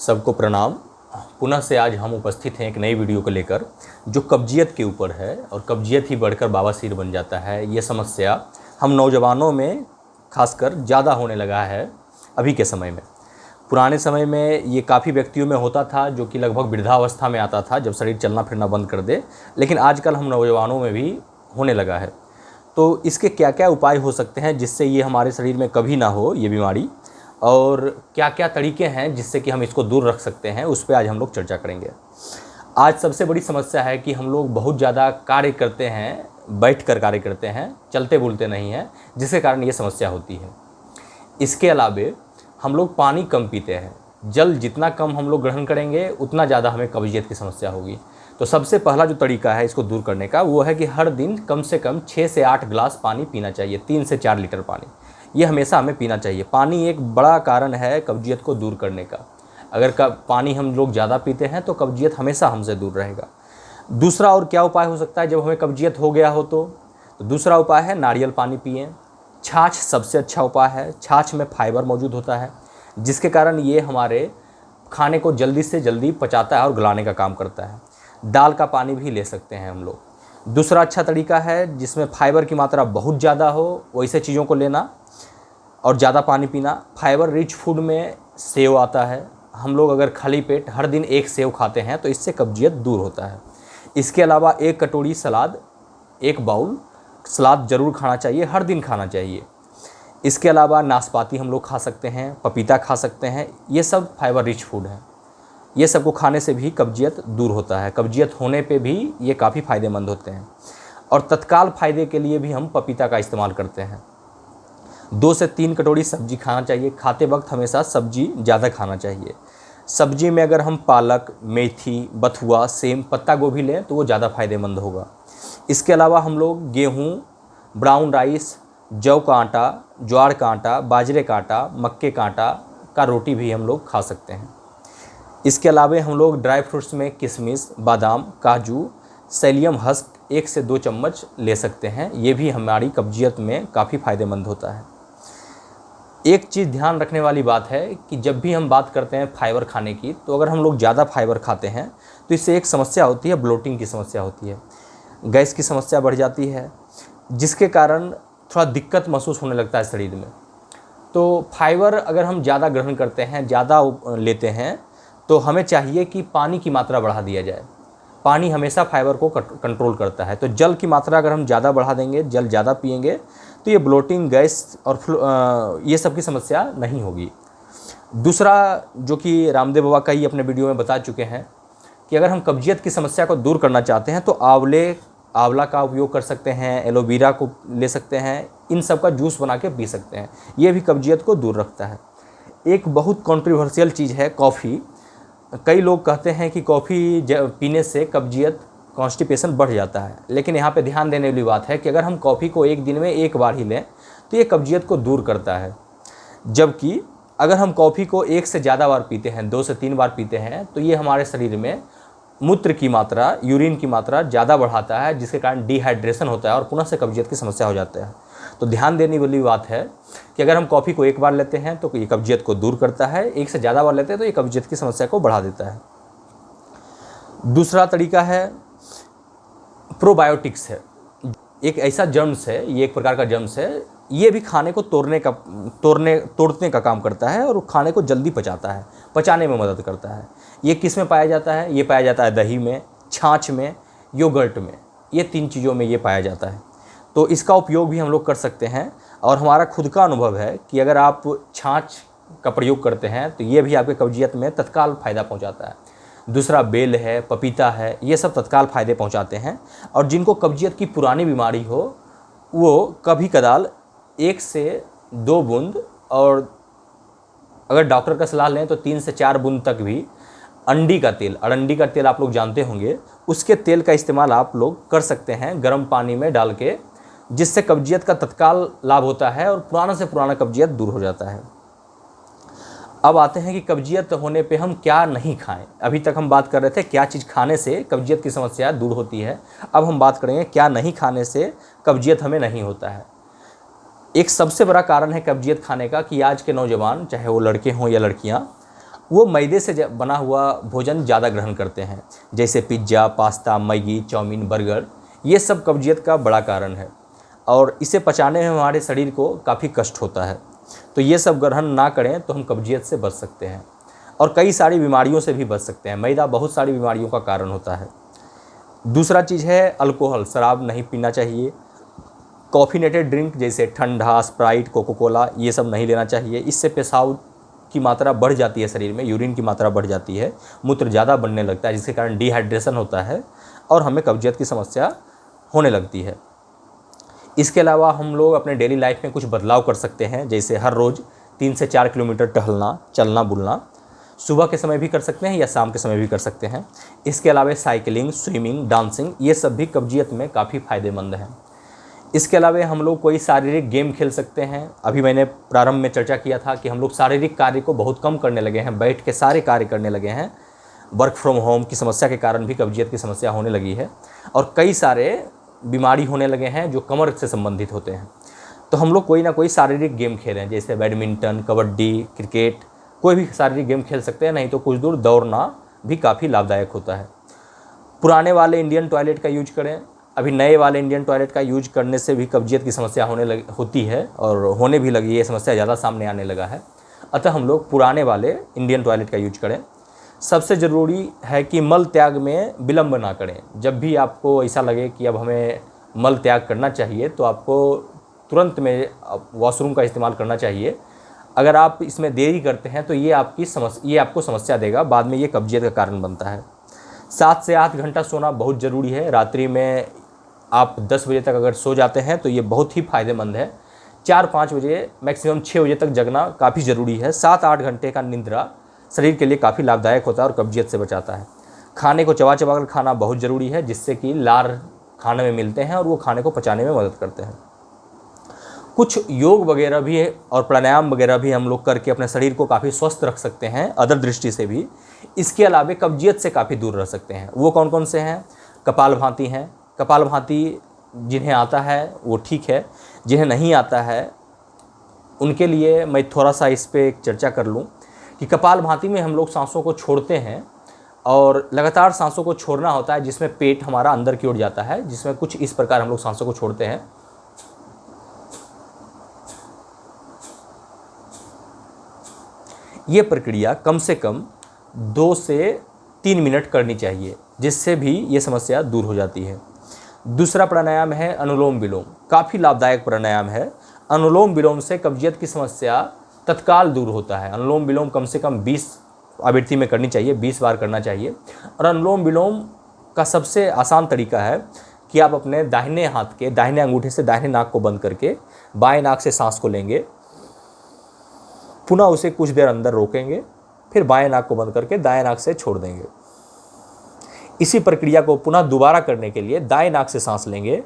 सबको प्रणाम। पुनः से आज हम उपस्थित हैं एक नई वीडियो को लेकर जो कब्जियत के ऊपर है और कब्जियत ही बढ़कर बवासीर बन जाता है। ये समस्या हम नौजवानों में खासकर ज़्यादा होने लगा है अभी के समय में। पुराने समय में ये काफ़ी व्यक्तियों में होता था जो कि लगभग वृद्धावस्था में आता था जब शरीर चलना फिरना बंद कर दे, लेकिन आजकल हम नौजवानों में भी होने लगा है। तो इसके क्या क्या उपाय हो सकते हैं जिससे ये हमारे शरीर में कभी ना हो ये बीमारी, और क्या क्या तरीके हैं जिससे कि हम इसको दूर रख सकते हैं, उस पर आज हम लोग चर्चा करेंगे। आज सबसे बड़ी समस्या है कि हम लोग बहुत ज़्यादा कार्य करते हैं, बैठकर कार्य करते हैं, चलते बुलते नहीं हैं, जिसके कारण ये समस्या होती है। इसके अलावे हम लोग पानी कम पीते हैं। जल जितना कम हम लोग ग्रहण करेंगे उतना ज़्यादा हमें कब्जियत की समस्या होगी। तो सबसे पहला जो तरीका है इसको दूर करने का वो है कि हर दिन कम से कम 6 से 8 गिलास पानी पीना चाहिए। 3 से 4 लीटर पानी ये हमेशा हमें पीना चाहिए। पानी एक बड़ा कारण है कब्जियत को दूर करने का। अगर पानी हम लोग ज़्यादा पीते हैं तो कब्जियत हमेशा हमसे दूर रहेगा। दूसरा और क्या उपाय हो सकता है जब हमें कब्जियत हो गया हो तो दूसरा उपाय है नारियल पानी पिएं। छाछ सबसे अच्छा उपाय है। छाछ में फाइबर मौजूद होता है जिसके कारण ये हमारे खाने को जल्दी से जल्दी पचाता है और गलाने का काम करता है। दाल का पानी भी ले सकते हैं हम लोग। दूसरा अच्छा तरीका है जिसमें फाइबर की मात्रा बहुत ज़्यादा हो वैसे चीज़ों को लेना और ज़्यादा पानी पीना। फाइबर रिच फूड में सेव आता है। हम लोग अगर खाली पेट हर दिन एक सेव खाते हैं तो इससे कब्जियत दूर होता है। इसके अलावा एक कटोरी सलाद, एक बाउल सलाद ज़रूर खाना चाहिए, हर दिन खाना चाहिए। इसके अलावा नाशपाती हम लोग खा सकते हैं, पपीता खा सकते हैं। ये सब फाइबर रिच फूड है। ये सबको खाने से भी कब्जियत दूर होता है। कब्जियत होने पे भी ये काफ़ी फ़ायदेमंद होते हैं। और तत्काल फ़ायदे के लिए भी हम पपीता का इस्तेमाल करते हैं। 2 से 3 कटोरी सब्जी खाना चाहिए। खाते वक्त हमेशा सब्जी ज़्यादा खाना चाहिए। सब्जी में अगर हम पालक, मेथी, बथुआ, सेम, पत्ता गोभी लें तो वो ज़्यादा फ़ायदेमंद होगा। इसके अलावा हम लोग गेहूँ, ब्राउन राइस, जौ का आटा, ज्वार का आटा, बाजरे का आटा, मक्के का आटा का रोटी भी हम लोग खा सकते हैं। इसके अलावा हम लोग ड्राई फ्रूट्स में किशमिश, बादाम, काजू, सेलियम हस्क 1 से 2 चम्मच ले सकते हैं। ये भी हमारी कब्जियत में काफ़ी फ़ायदेमंद होता है। एक चीज़ ध्यान रखने वाली बात है कि जब भी हम बात करते हैं फाइबर खाने की, तो अगर हम लोग ज़्यादा फाइबर खाते हैं तो इससे एक समस्या होती है, ब्लोटिंग की समस्या होती है, गैस की समस्या बढ़ जाती है, जिसके कारण थोड़ा दिक्कत महसूस होने लगता है शरीर में। तो फाइबर अगर हम ज़्यादा ग्रहण करते हैं, ज़्यादा लेते हैं, तो हमें चाहिए कि पानी की मात्रा बढ़ा दिया जाए। पानी हमेशा फाइबर को कंट्रोल करता है। तो जल की मात्रा अगर हम ज़्यादा बढ़ा देंगे, जल ज़्यादा पिएंगे, तो ये ब्लोटिंग, गैस और ये सब की समस्या नहीं होगी। दूसरा जो कि रामदेव बाबा कई अपने वीडियो में बता चुके हैं कि अगर हम कब्जियत की समस्या को दूर करना चाहते हैं तो आंवला का उपयोग कर सकते हैं, एलोवेरा को ले सकते हैं, इन सब का जूस बना के पी सकते हैं। ये भी कब्जियत को दूर रखता है। एक बहुत कॉन्ट्रोवर्शियल चीज़ है कॉफ़ी। कई लोग कहते हैं कि कॉफ़ी पीने से कब्जियत, कॉन्स्टिपेशन बढ़ जाता है, लेकिन यहाँ पे ध्यान देने वाली बात है कि अगर हम कॉफ़ी को एक दिन में एक बार ही लें तो ये कब्जियत को दूर करता है। जबकि अगर हम कॉफ़ी को 1 से ज़्यादा बार पीते हैं, 2 से 3 बार पीते हैं, तो ये हमारे शरीर में मूत्र की मात्रा, यूरिन की मात्रा ज़्यादा बढ़ाता है, जिसके कारण डिहाइड्रेशन होता है और पुनः से कब्जियत की समस्या हो जाती है। तो ध्यान देने वाली बात है कि अगर हम कॉफ़ी को एक बार लेते हैं तो ये कब्जियत को दूर करता है, 1 से ज़्यादा बार लेते हैं तो ये कब्जियत की समस्या को बढ़ा देता है। दूसरा तरीका है प्रोबायोटिक्स है। एक ऐसा जर्म्स है, ये एक प्रकार का जर्म्स है, ये भी खाने को तोड़ने का काम करता है और खाने को जल्दी पचाता है, पचाने में मदद करता है। ये किस में पाया जाता है? ये पाया जाता है दही में, छाछ में, योगर्ट में। ये 3 चीज़ों में ये पाया जाता है। तो इसका उपयोग भी हम लोग कर सकते हैं। और हमारा खुद का अनुभव है कि अगर आप छाछ का प्रयोग करते हैं तो ये भी आपके कब्जियत में तत्काल फ़ायदा पहुंचाता है। दूसरा बेल है, पपीता है, ये सब तत्काल फ़ायदे पहुंचाते हैं। और जिनको कब्जियत की पुरानी बीमारी हो वो कभी कदाल 1 से 2 बूंद, और अगर डॉक्टर का सलाह लें तो 3 से 4 बूंद तक भी अरंडी का तेल आप लोग जानते होंगे, उसके तेल का इस्तेमाल आप लोग कर सकते हैं गर्म पानी में डाल के, जिससे कब्जियत का तत्काल लाभ होता है और पुराना से पुराना कब्जियत दूर हो जाता है। अब आते हैं कि कब्जियत होने पे हम क्या नहीं खाएं। अभी तक हम बात कर रहे थे क्या चीज़ खाने से कब्जियत की समस्या दूर होती है। अब हम बात करेंगे क्या नहीं खाने से कब्जियत हमें नहीं होता है। एक सबसे बड़ा कारण है कब्जियत खाने का कि आज के नौजवान, चाहे वो लड़के हों या लड़कियां, वो मैदे से बना हुआ भोजन ज़्यादा ग्रहण करते हैं, जैसे pizza, pasta, Maggi, chowmein, burger. ये सब कब्जियत का बड़ा कारण है और इसे पचाने में हमारे शरीर को काफ़ी कष्ट होता है। तो ये सब ग्रहण ना करें तो हम कब्जियत से बच सकते हैं और कई सारी बीमारियों से भी बच सकते हैं। मैदा बहुत सारी बीमारियों का कारण होता है। दूसरा चीज़ है अल्कोहल, शराब नहीं पीना चाहिए। कॉफ़ीनेटेड ड्रिंक जैसे ठंडा, स्प्राइट, कोको कोला, ये सब नहीं लेना चाहिए। इससे पेशाब की मात्रा बढ़ जाती है, शरीर में यूरिन की मात्रा बढ़ जाती है, मूत्र ज़्यादा बनने लगता है, जिसके कारण डिहाइड्रेशन होता है और हमें कब्जियत की समस्या होने लगती है। इसके अलावा हम लोग अपने डेली लाइफ में कुछ बदलाव कर सकते हैं, जैसे हर रोज़ 3 से 4 किलोमीटर टहलना, चलना बुलना। सुबह के समय भी कर सकते हैं या शाम के समय भी कर सकते हैं। इसके अलावा साइकिलिंग, स्विमिंग, डांसिंग, ये सब भी कब्जियत में काफ़ी फ़ायदेमंद हैं। इसके अलावा हम लोग कोई शारीरिक गेम खेल सकते हैं। अभी मैंने प्रारंभ में चर्चा किया था कि हम लोग शारीरिक कार्य को बहुत कम करने लगे हैं, बैठ के सारे कार्य करने लगे हैं। वर्क फ्रॉम होम की समस्या के कारण भी कब्जियत की समस्या होने लगी है और कई सारे बीमारी होने लगे हैं जो कमर से संबंधित होते हैं। तो हम लोग कोई ना कोई शारीरिक गेम खेलें, जैसे बैडमिंटन, कबड्डी, क्रिकेट, कोई भी शारीरिक गेम खेल सकते हैं। नहीं तो कुछ दूर दौड़ना भी काफ़ी लाभदायक होता है। पुराने वाले इंडियन टॉयलेट का यूज करें। अभी नए वाले इंडियन टॉयलेट का यूज करने से भी कब्जियत की समस्या होती है और होने भी लगी है, ये समस्या ज़्यादा सामने आने लगा है। अतः हम लोग पुराने वाले इंडियन टॉयलेट का यूज करें। सबसे ज़रूरी है कि मल त्याग में विलम्ब ना करें। जब भी आपको ऐसा लगे कि अब हमें मल त्याग करना चाहिए तो आपको तुरंत में वॉशरूम का इस्तेमाल करना चाहिए। अगर आप इसमें देरी करते हैं तो ये आपको समस्या देगा, बाद में ये कब्जियत का कारण बनता है। 7 से 8 घंटा सोना बहुत ज़रूरी है। रात्रि में आप 10 बजे तक अगर सो जाते हैं तो ये बहुत ही फ़ायदेमंद है। 4-5 बजे, मैक्सिमम 6 बजे तक जगना काफ़ी ज़रूरी है। 7-8 घंटे का निद्रा शरीर के लिए काफ़ी लाभदायक होता है और कब्जियत से बचाता है। खाने को चबा चबा कर खाना बहुत ज़रूरी है, जिससे कि लार खाने में मिलते हैं और वो खाने को पचाने में मदद करते हैं। कुछ योग वगैरह भी है और प्राणायाम वगैरह भी हम लोग करके अपने शरीर को काफ़ी स्वस्थ रख सकते हैं, अदर दृष्टि से भी। इसके अलावा कब्जियत से काफ़ी दूर रह सकते हैं। वो कौन कौन से हैं? कपालभाति हैं। कपालभाति जिन्हें आता है वो ठीक है, जिन्हें नहीं आता है उनके लिए मैं थोड़ा सा इस पर एक चर्चा कर लूँ कि कपालभाति में हम लोग सांसों को छोड़ते हैं और लगातार सांसों को छोड़ना होता है, जिसमें पेट हमारा अंदर की ओर जाता है, जिसमें कुछ इस प्रकार हम लोग सांसों को छोड़ते हैं। ये प्रक्रिया कम से कम 2 से 3 मिनट करनी चाहिए, जिससे भी ये समस्या दूर हो जाती है। दूसरा प्राणायाम है अनुलोम विलोम। काफ़ी लाभदायक प्राणायाम है। अनुलोम विलोम से कब्जियत की समस्या तत्काल दूर होता है। अनुलोम विलोम कम से कम 20 आवृत्ति में करनी चाहिए, 20 बार करना चाहिए। और अनुलोम विलोम का सबसे आसान तरीका है कि आप अपने दाहिने हाथ के दाहिने अंगूठे से दाहिने नाक को बंद करके बाएं नाक से सांस को लेंगे, पुनः उसे कुछ देर अंदर रोकेंगे, फिर बाएं नाक को बंद करके दाएं नाक से छोड़ देंगे। इसी प्रक्रिया को पुनः दोबारा करने के लिए दाएं नाक से सांस लेंगे,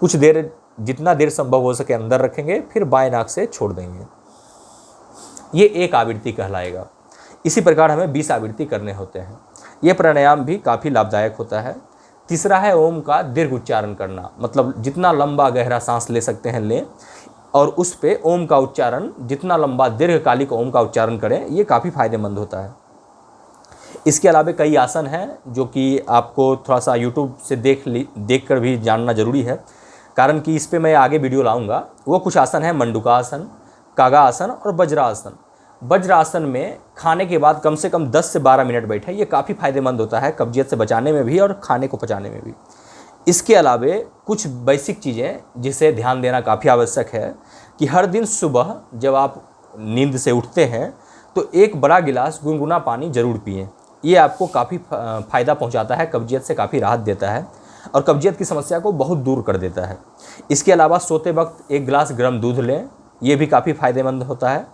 कुछ देर, जितना देर संभव हो सके अंदर रखेंगे, फिर बाएं नाक से छोड़ देंगे। ये एक आवृत्ति कहलाएगा। इसी प्रकार हमें 20 आवृत्ति करने होते हैं। ये प्राणायाम भी काफ़ी लाभदायक होता है। तीसरा है ओम का दीर्घ उच्चारण करना, मतलब जितना लंबा गहरा सांस ले सकते हैं लें और उस पे ओम का उच्चारण, जितना लंबा दीर्घकालिक ओम का उच्चारण करें, ये काफ़ी फायदेमंद होता है। इसके अलावा कई आसन हैं जो कि आपको थोड़ा सा यूट्यूब से देख कर भी जानना ज़रूरी है, कारण कि इस पे मैं आगे वीडियो लाऊंगा। वो कुछ आसन है मंडूकासन, कागासन और वज्रासन। वज्रासन में खाने के बाद कम से कम 10 से 12 मिनट बैठे। ये काफ़ी फायदेमंद होता है कब्जियत से बचाने में भी और खाने को पचाने में भी। इसके अलावा कुछ बेसिक चीज़ें जिसे ध्यान देना काफ़ी आवश्यक है कि हर दिन सुबह जब आप नींद से उठते हैं तो एक बड़ा गिलास गुनगुना पानी ज़रूर पिएं। ये आपको काफ़ी फ़ायदा पहुंचाता है, कब्जियत से काफ़ी राहत देता है और कब्जियत की समस्या को बहुत दूर कर देता है। इसके अलावा सोते वक्त 1 गिलास गर्म दूध लें, ये भी काफ़ी फ़ायदेमंद होता है।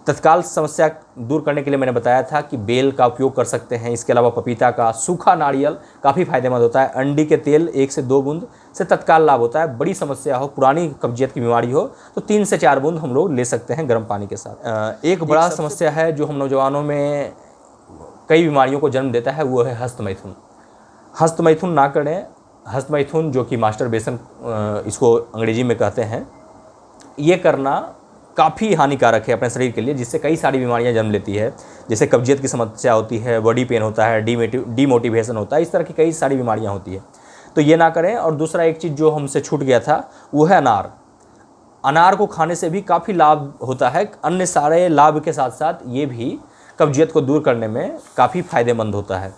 तत्काल समस्या दूर करने के लिए मैंने बताया था कि बेल का उपयोग कर सकते हैं। इसके अलावा पपीता का, सूखा नारियल काफ़ी फायदेमंद होता है। अंडी के तेल 1 से 2 बूंद से तत्काल लाभ होता है। बड़ी समस्या हो, पुरानी कब्जियत की बीमारी हो तो 3 से 4 बूंद हम लोग ले सकते हैं गर्म पानी के साथ। एक बड़ा समस्या है जो हम नौजवानों में कई बीमारियों को जन्म देता है, वो है हस्तमैथुन। हस्तमैथुन ना करें। हस्तमैथुन जो कि मास्टरबेशन इसको अंग्रेजी में कहते हैं, ये करना काफ़ी हानिकारक है अपने शरीर के लिए, जिससे कई सारी बीमारियां जन्म लेती है। जैसे कब्जियत की समस्या होती है, बॉडी पेन होता है, डीमोटिवेशन होता है, इस तरह की कई सारी बीमारियां होती है। तो ये ना करें। और दूसरा एक चीज़ जो हमसे छूट गया था वो है अनार। अनार को खाने से भी काफ़ी लाभ होता है। अन्य सारे लाभ के साथ साथ ये भी कब्जियत को दूर करने में काफ़ी फ़ायदेमंद होता है।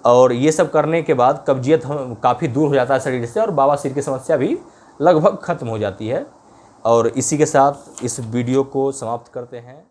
और ये सब करने के बाद कब्जियत काफ़ी दूर हो जाता है शरीर से, और बवासीर की समस्या भी लगभग ख़त्म हो जाती है। और इसी के साथ इस वीडियो को समाप्त करते हैं।